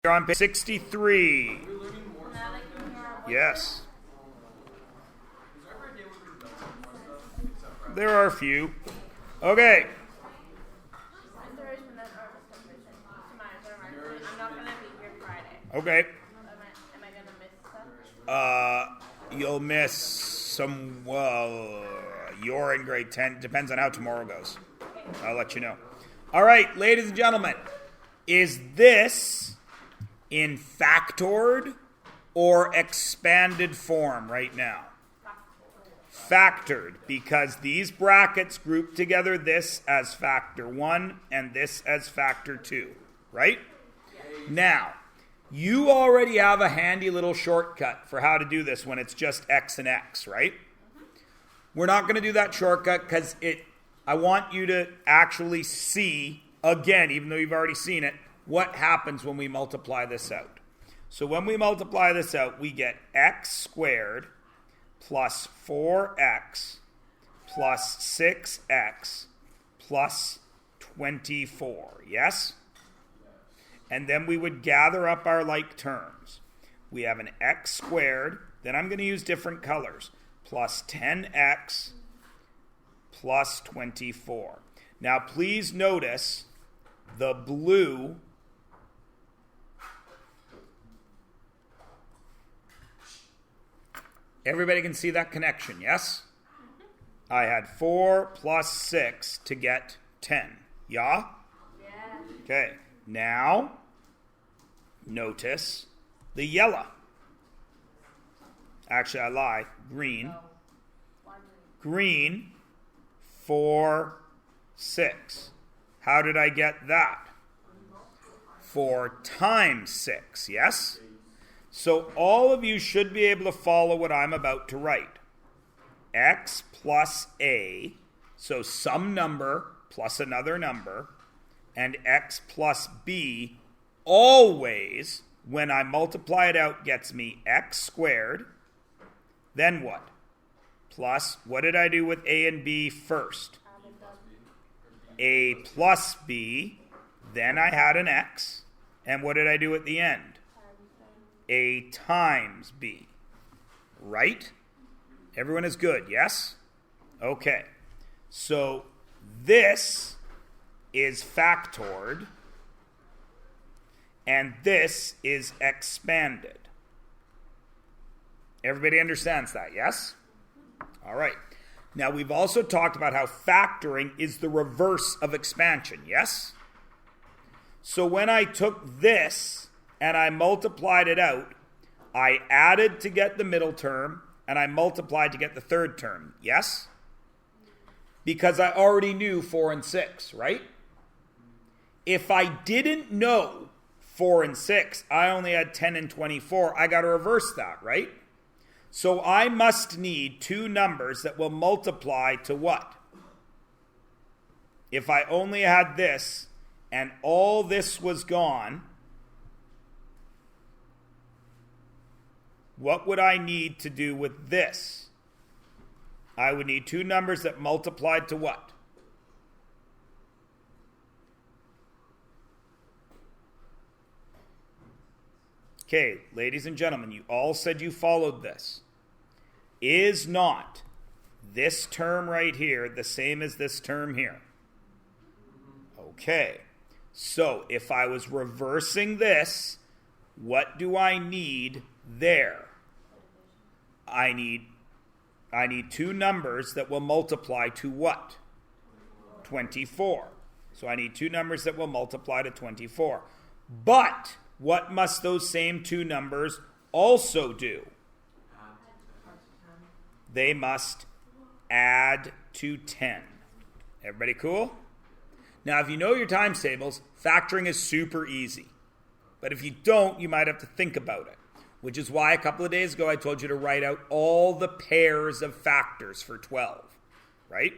You're on page 63. Yes. There are a few. Okay. I'm not going to be here Friday. Okay. Am I going to miss stuff? You'll miss some, well, you're in grade 10. Depends on how tomorrow goes. I'll let you know. All right, ladies and gentlemen. Is this in factored or expanded form right now? Factored, because these brackets group together this as factor 1 and this as factor 2, right? Now, you already have a handy little shortcut for how to do this when it's just x and x, right? We're not going to do that shortcut because I want you to actually see, again, even though you've already seen it, what happens when we multiply this out. So when we multiply this out, we get x squared plus 4x plus 6x plus 24. Yes? And then we would gather up our like terms. We have an x squared, then I'm going to use different colors, plus 10x plus 24. Now please notice the blue everybody can see that connection, yes? I had 4 plus 6 to get 10. Yeah? Yeah. Okay. Now, notice the yellow. Actually, I lie. Green. Green, 4, 6. How did I get that? 4 times 6, yes? So all of you should be able to follow what I'm about to write. X plus a, so some number plus another number, and x plus b always, when I multiply it out, gets me x squared. Then what? Plus, what did I do with a and b first? A plus b. Then I had an x. And what did I do at the end? A times b. Right? Everyone is good, yes? Okay. So this is factored, and this is expanded. Everybody understands that, yes? All right. Now, we've also talked about how factoring is the reverse of expansion, yes? So when I took this and I multiplied it out, I added to get the middle term, and I multiplied to get the third term, yes? Because I already knew 4 and 6, right? If I didn't know 4 and 6, I only had 10 and 24, I got to reverse that, right? So I must need two numbers that will multiply to what? If I only had this and all this was gone, what would I need to do with this? I would need two numbers that multiplied to what? Okay, ladies and gentlemen, you all said you followed this. Is not this term right here the same as this term here? Okay, so if I was reversing this, what do I need there? I need two numbers that will multiply to what? 24. So I need two numbers that will multiply to 24. But what must those same two numbers also do? They must add to 10. Everybody cool? Now, if you know your times tables, factoring is super easy. But if you don't, you might have to think about it. Which is why a couple of days ago I told you to write out all the pairs of factors for 12. Right?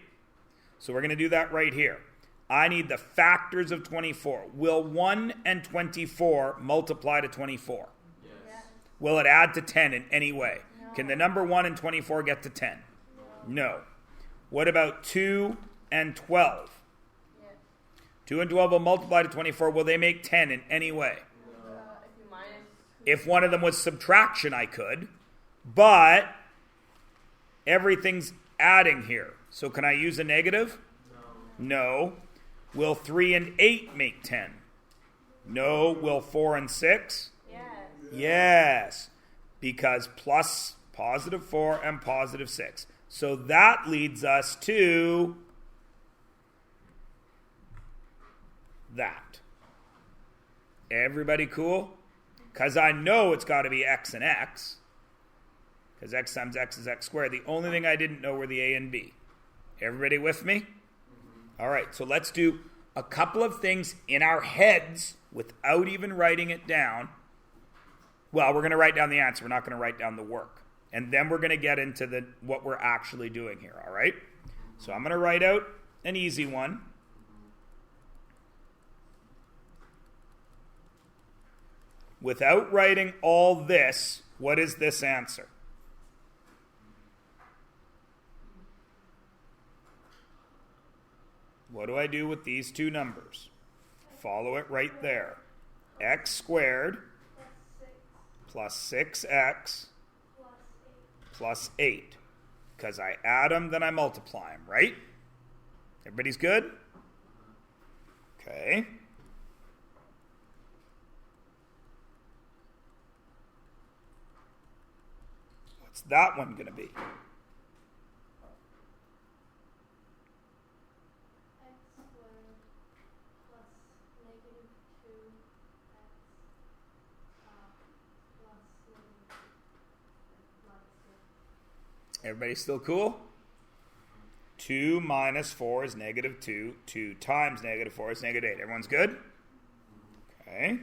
So we're going to do that right here. I need the factors of 24. Will 1 and 24 multiply to 24? Yes. Will it add to 10 in any way? No. Can the number 1 and 24 get to 10? No. What about 2 and 12? Yes. 2 and 12 will multiply to 24. Will they make 10 in any way? If you If one of them was subtraction, I could. But everything's adding here. So can I use a negative? No. Will 3 and 8 make 10? No. Will 4 and 6? Yes. Yes. Because plus positive 4 and positive 6. So that leads us to that. Everybody cool? Because I know it's got to be x and x. Because x times x is x squared. The only thing I didn't know were the a and b. Everybody with me? All right, so let's do a couple of things in our heads without even writing it down. Well, we're going to write down the answer. We're not going to write down the work. And then we're going to get into what we're actually doing here, all right? So I'm going to write out an easy one. Without writing all this, what is this answer? What do I do with these two numbers? Follow it right there. X squared plus 6x plus 8. Because I add them, then I multiply them, right? Everybody's good? Okay. What's that one going to be? Everybody still cool? 2 minus 4 is negative 2. 2 times negative 4 is negative 8. Everyone's good? Okay.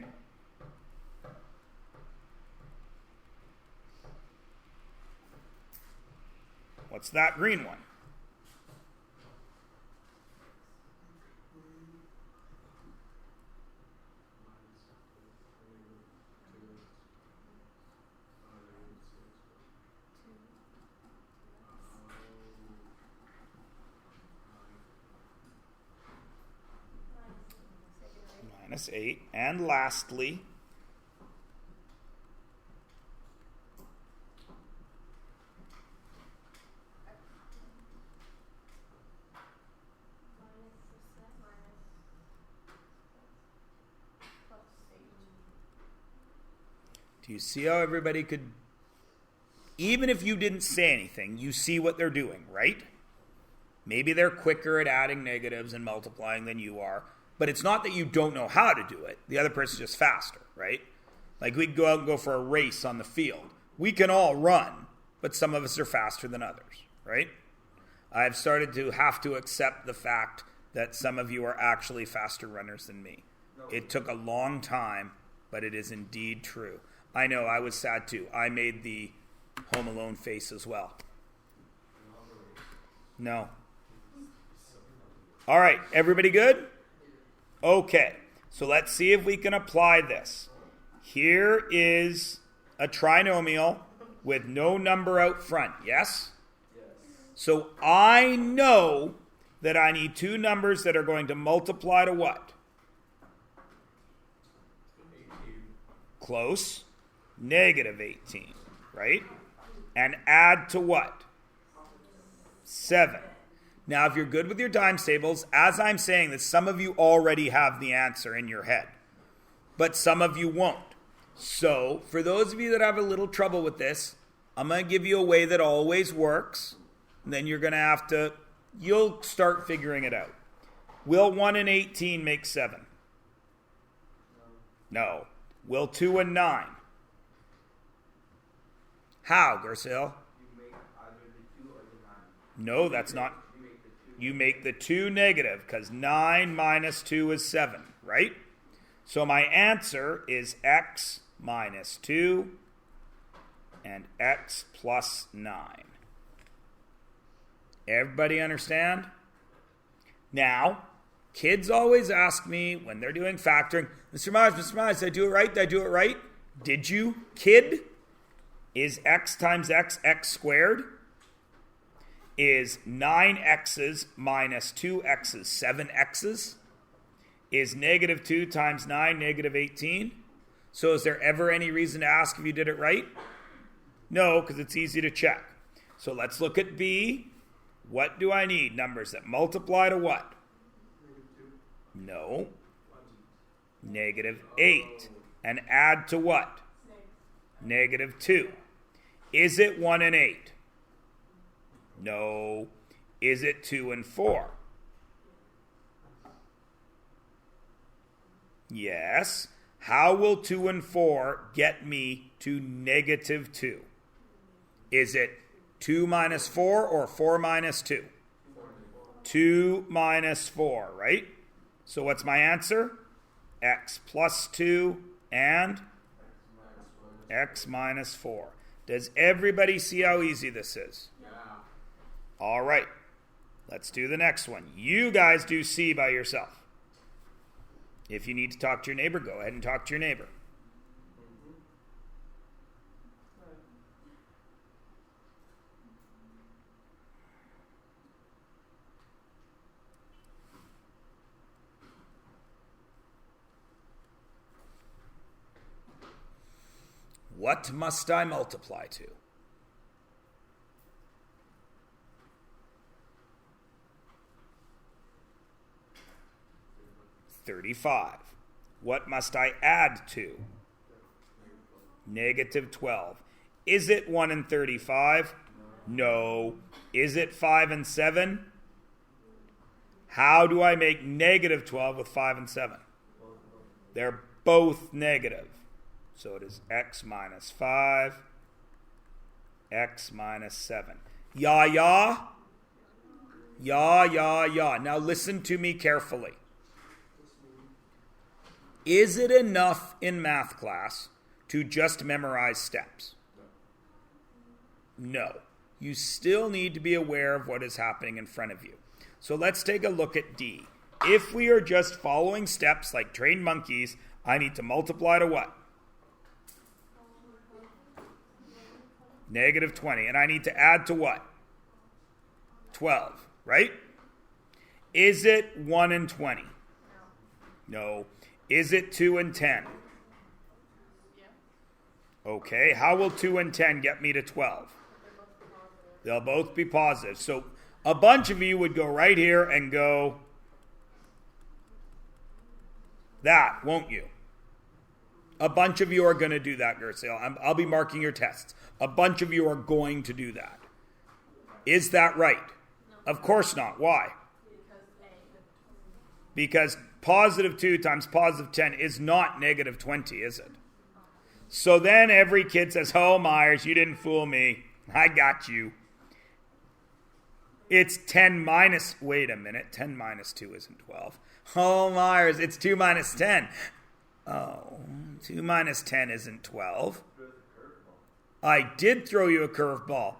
What's that green one? Minus 8. And lastly, do you see how everybody could, even if you didn't say anything, you see what they're doing, right? Maybe they're quicker at adding negatives and multiplying than you are. But it's not that you don't know how to do it. The other person's just faster, right? Like we could go out and go for a race on the field. We can all run, but some of us are faster than others, right? I've started to have to accept the fact that some of you are actually faster runners than me. It took a long time, but it is indeed true. I know, I was sad too. I made the Home Alone face as well. No. All right, everybody good? Okay, so let's see if we can apply this. Here is a trinomial with no number out front, yes? Yes. So I know that I need two numbers that are going to multiply to what? 18. Close. Negative 18, right? And add to what? 7. Now, if you're good with your times tables, as I'm saying this, some of you already have the answer in your head, but some of you won't. So, for those of you that have a little trouble with this, I'm going to give you a way that always works. And then you're going to you'll start figuring it out. Will 1 and 18 make 7? No. Will 2 and 9? How, Garcelle? You make either the 2 or the 9. No, that's not. You make the 2 negative because 9 minus 2 is 7, right? So my answer is x minus 2 and x plus 9. Everybody understand? Now, kids always ask me when they're doing factoring, Mr. Miles, did I do it right? Did I do it right? Did you, kid? Is x times x x squared? Is 9x's minus 2x's 7x's? Is negative 2 times 9 negative 18? So is there ever any reason to ask if you did it right? No, because it's easy to check. So let's look at B. What do I need? Numbers that multiply to what? No. -8. And add to what? -2. Is it 1 and 8? No. Is it 2 and 4? Yes. How will 2 and 4 get me to -2? Is it 2 minus 4 or 4 minus 2? 2 minus 4, right? So what's my answer? X plus 2 and X minus 4. Does everybody see how easy this is? Yeah. All right. Let's do the next one. You guys do C by yourself. If you need to talk to your neighbor, go ahead and talk to your neighbor. What must I multiply to? $35. What must I add to? -12. Is it 1 and 35? No. Is it 5 and 7? How do I make -12 with 5 and 7? They're both negative. So it is X minus 5, X minus 7. Yeah, yeah? Yeah, yeah, yeah. Now listen to me carefully. Is it enough in math class to just memorize steps? No. You still need to be aware of what is happening in front of you. So let's take a look at D. If we are just following steps like trained monkeys, I need to multiply to what? -20. And I need to add to what? 12, right? Is it 1 and 20? No. Is it 2 and 10? Yeah. Okay, how will 2 and 10 get me to 12? They'll both be positive. So a bunch of you would go right here and go that, won't you? A bunch of you are going to do that, Gersale. I'll be marking your tests. A bunch of you are going to do that. Is that right? No. Of course not. Why? Because Because positive 2 times positive 10 is not -20, is it? So then every kid says, oh, Myers, you didn't fool me. I got you. It's 10 minus, wait a minute, 10 minus 2 isn't 12. Oh, Myers, it's 2 minus 10. Oh, 2 minus 10 isn't 12. I did throw you a curveball.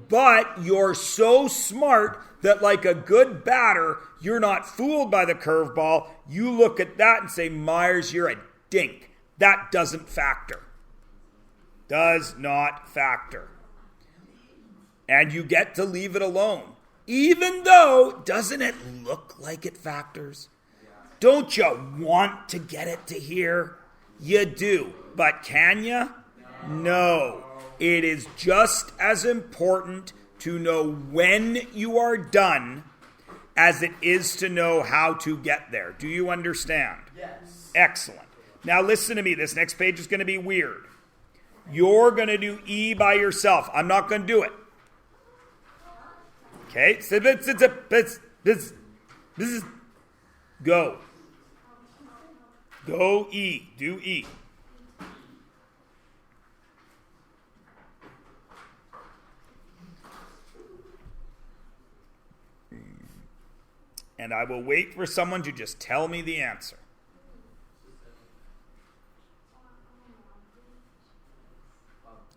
But you're so smart that like a good batter, you're not fooled by the curveball. You look at that and say, Myers, you're a dink. That doesn't factor. Does not factor. And you get to leave it alone. Even though, doesn't it look like it factors? Don't you want to get it to here? You do. But can you? No. It is just as important to know when you are done as it is to know how to get there. Do you understand? Yes. Excellent. Now listen to me. This next page is going to be weird. You're going to do E by yourself. I'm not going to do it. Okay? Go. Go E. Do E. And I will wait for someone to just tell me the answer.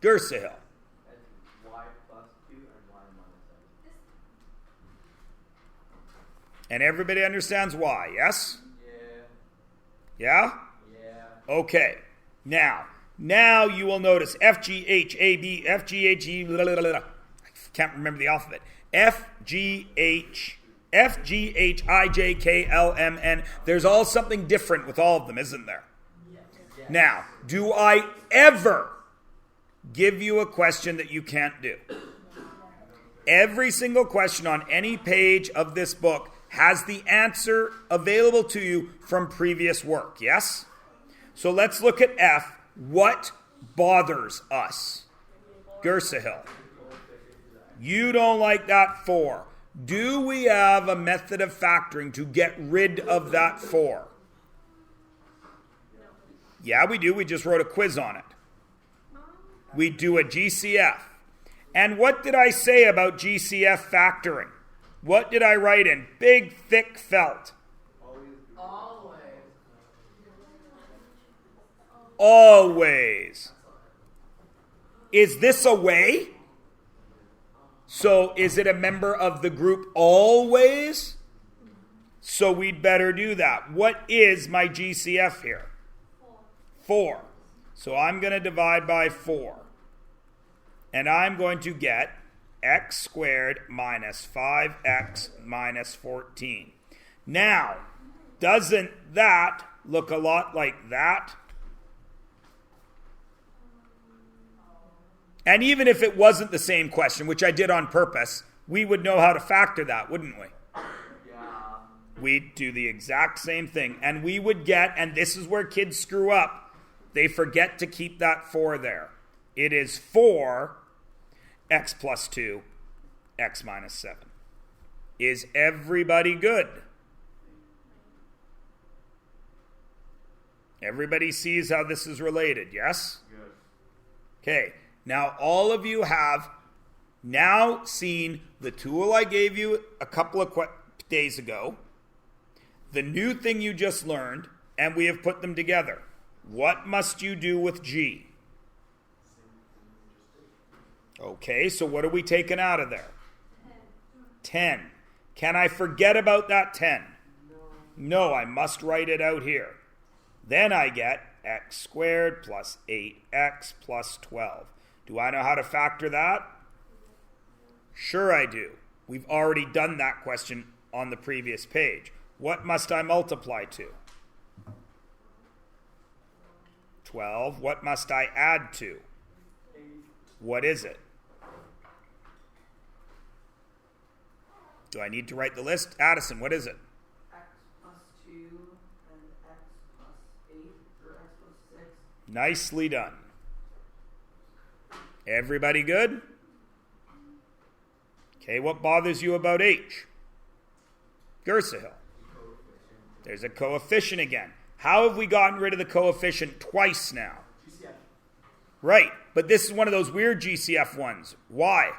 Gersale. That's y plus 2 and y minus 7. And everybody understands why, yes? Yeah. Yeah? Yeah. Okay. Now you will notice F, G, H, A, B, F, G, H, E, blah, blah, blah, blah. I can't remember the alphabet. F, G, H, I, J, K, L, M, N. There's all something different with all of them, isn't there? Now, do I ever give you a question that you can't do? Every single question on any page of this book has the answer available to you from previous work, yes? So let's look at F. What bothers us? Gersahil. You don't like that 4. Do we have a method of factoring to get rid of that 4? Yeah, we do. We just wrote a quiz on it. We do a GCF. And what did I say about GCF factoring? What did I write in big, thick felt? Always. Is this a way? So is it a member of the group always? So we'd better do that. What is my GCF here? 4. So I'm going to divide by 4. And I'm going to get x squared minus 5x minus 14. Now, doesn't that look a lot like that? And even if it wasn't the same question, which I did on purpose, we would know how to factor that, wouldn't we? Yeah. We'd do the exact same thing. And we would get, and this is where kids screw up, they forget to keep that 4 there. It is 4 x plus 2, x minus 7. Is everybody good? Everybody sees how this is related, yes? Yes. Okay, now all of you have now seen the tool I gave you a couple of days ago, the new thing you just learned, and we have put them together. What must you do with G? Okay, so what are we taking out of there? 10. Can I forget about that 10? No, I must write it out here. Then I get x squared plus 8x plus 12. Do I know how to factor that? Sure I do. We've already done that question on the previous page. What must I multiply to? 12. What must I add to? What is it? Do I need to write the list? Addison, what is it? X plus 2 and x plus 8 or x plus 6. Nicely done. Everybody good? Okay, what bothers you about H? Gersahil. There's a coefficient again. How have we gotten rid of the coefficient twice now? GCF. Right, but this is one of those weird GCF ones. Why?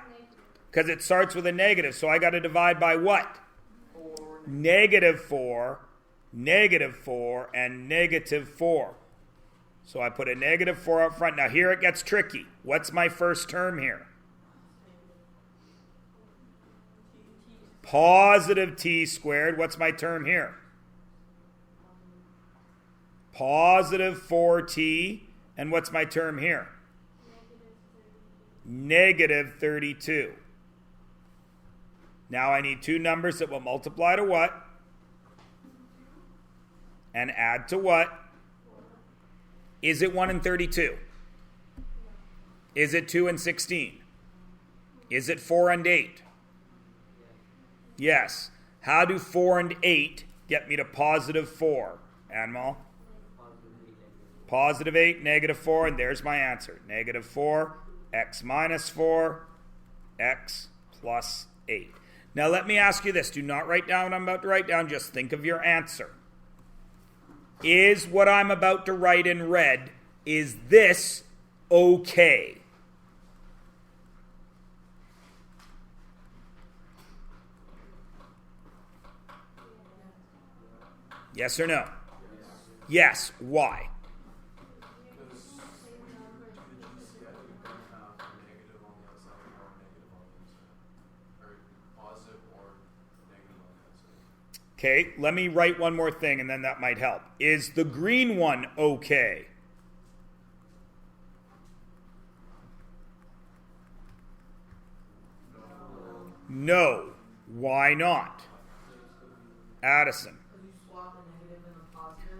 Because it starts with a negative, so I got to divide by what? 4. Negative 4, negative 4, and negative 4. So I put a negative 4 up front. Now here it gets tricky. What's my first term here? Positive t squared. What's my term here? Positive 4t. And what's my term here? Negative 32. Now I need two numbers that will multiply to what? And add to what? Is it 1 and 32? Is it 2 and 16? Is it 4 and 8? Yes. How do 4 and 8 get me to positive 4? Anmal? Positive 8, negative 4, and there's my answer. Negative 4, x minus 4, x plus 8. Now let me ask you this. Do not write down what I'm about to write down. Just think of your answer. Is what I'm about to write in red, is this okay? Yes or no? Yes. Why? Okay, let me write one more thing and then that might help. Is the green one okay? No. Why not? Addison. Because you swap a negative and a positive.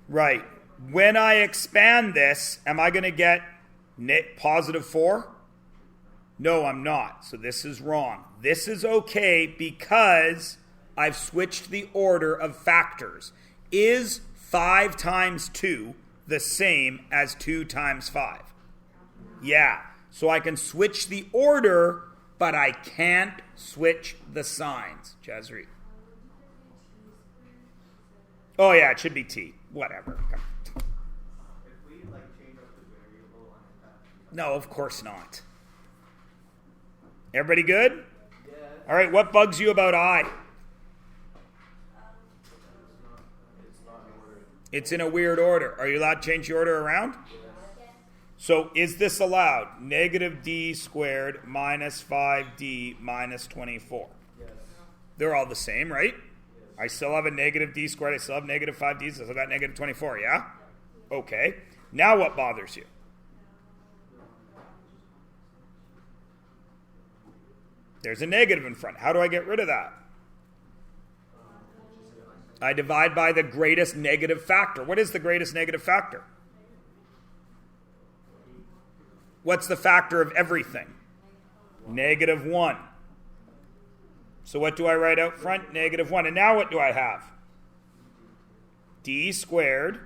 Right. When I expand this, am I going to get positive 4? No, I'm not. So this is wrong. This is okay because I've switched the order of factors. Is 5 times 2 the same as 2 times 5? Yeah. So I can switch the order, but I can't switch the signs. Jazri. Oh, yeah, it should be t. Whatever. If we change up the variable on the fact. No, of course not. Everybody good? Yeah. All right, what bugs you about I? It's not in order. It's in a weird order. Are you allowed to change the order around? Yes. So is this allowed? Negative d squared minus 5d minus 24. Yes. They're all the same, right? I still have a negative d squared. I still have negative 5d. So I still got negative 24, yeah? Okay. Now what bothers you? There's a negative in front. How do I get rid of that? I divide by the greatest negative factor. What is the greatest negative factor? What's the factor of everything? Negative 1. So what do I write out front? Negative 1. And now what do I have? D squared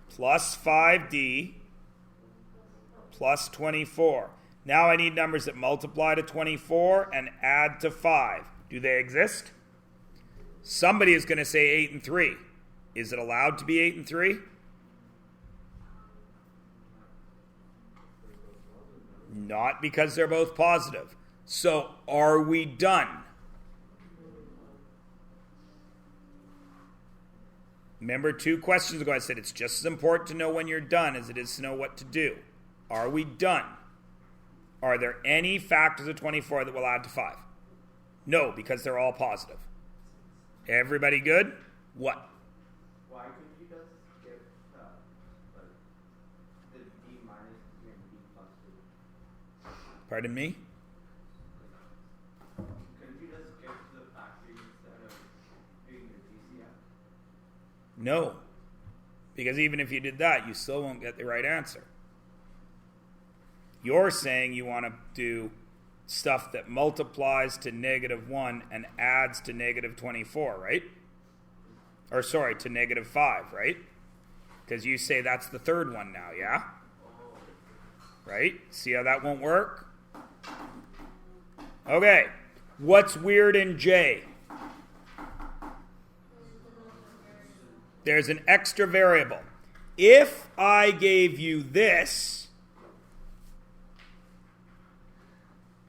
plus 5d plus 24. Now I need numbers that multiply to 24 and add to 5. Do they exist? Somebody is going to say 8 and 3. Is it allowed to be 8 and 3? Not because they're both positive. So are we done? Remember 2 questions ago I said it's just as important to know when you're done as it is to know what to do. Are we done? Are there any factors of 24 that will add to 5? No, because they're all positive. Everybody good? What? Why couldn't you just get the d minus and d plus 2? Pardon me? Couldn't you just get to the factor instead of doing your Gcf? No. Because even if you did that, you still won't get the right answer. You're saying you want to do stuff that multiplies to negative 1 and adds to negative 24, right? Or sorry, to negative 5, right? Because you say that's the third one now, yeah? Right? See how that won't work? Okay. What's weird in J? There's an extra variable. If I gave you this,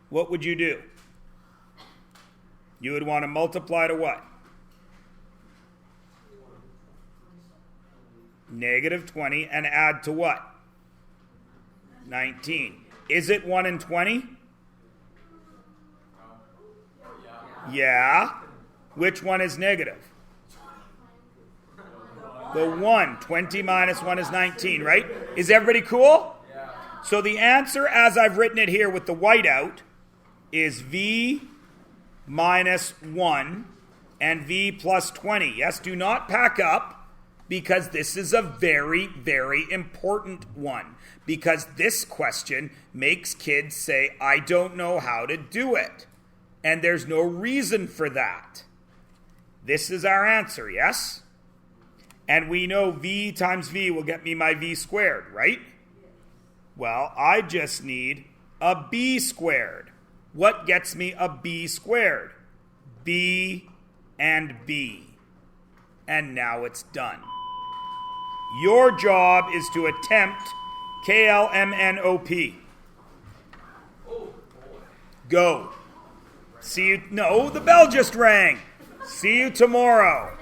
what would you do? You would want to multiply to what? Negative 20 and add to what? 19. Is it 1 and 20? Yeah. Which one is negative? The 1. 20 minus 1 is 19, right? Is everybody cool? Yeah. So the answer, as I've written it here with the whiteout, is v minus 1 and v plus 20. Yes, do not pack up, because this is a very, very important one. Because this question makes kids say, I don't know how to do it. And there's no reason for that. This is our answer, yes? And we know v times v will get me my v squared, right? Well, I just need a b squared. What gets me a b squared? B and b. And now it's done. Your job is to attempt KLMNOP. Go. See you. No, the bell just rang. See you tomorrow.